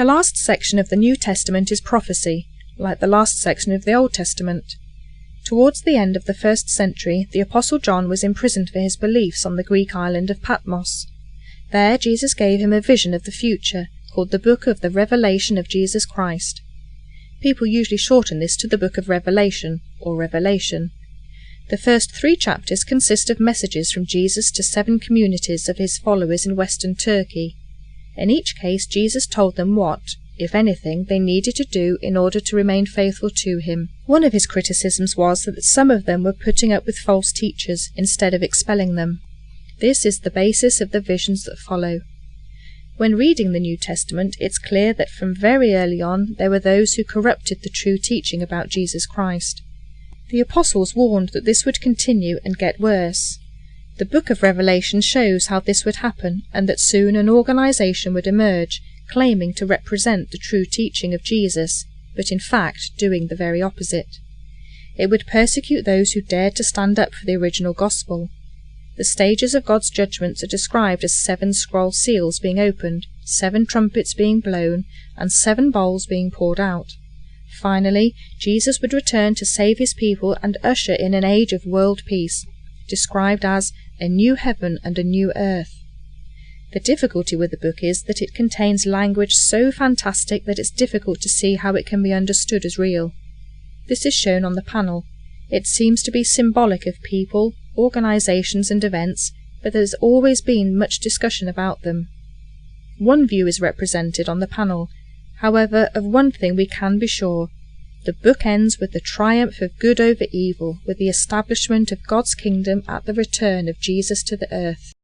The last section of the New Testament is prophecy, like the last section of the Old Testament. Towards the end of the 1st century, the Apostle John was imprisoned for his beliefs on the Greek island of Patmos. There Jesus gave him a vision of the future, called the Book of the Revelation of Jesus Christ. People usually shorten this to the Book of Revelation, or Revelation. The first 3 chapters consist of messages from Jesus to 7 communities of his followers in western Turkey. In each case, Jesus told them what, if anything, they needed to do in order to remain faithful to him. One of his criticisms was that some of them were putting up with false teachers instead of expelling them. This is the basis of the visions that follow. When reading the New Testament, it's clear that from very early on there were those who corrupted the true teaching about Jesus Christ. The apostles warned that this would continue and get worse. The Book of Revelation shows how this would happen, and that soon an organization would emerge, claiming to represent the true teaching of Jesus, but in fact doing the very opposite. It would persecute those who dared to stand up for the original gospel. The stages of God's judgments are described as 7 scroll seals being opened, 7 trumpets being blown, and 7 bowls being poured out. Finally, Jesus would return to save his people and usher in an age of world peace, described as a new heaven and a new earth. The difficulty with the book is that it contains language so fantastic that it's difficult to see how it can be understood as real. This is shown on the panel. It seems to be symbolic of people, organizations and events, but there's always been much discussion about them. One view is represented on the panel. However, of one thing we can be sure. The book ends with the triumph of good over evil, with the establishment of God's kingdom at the return of Jesus to the earth.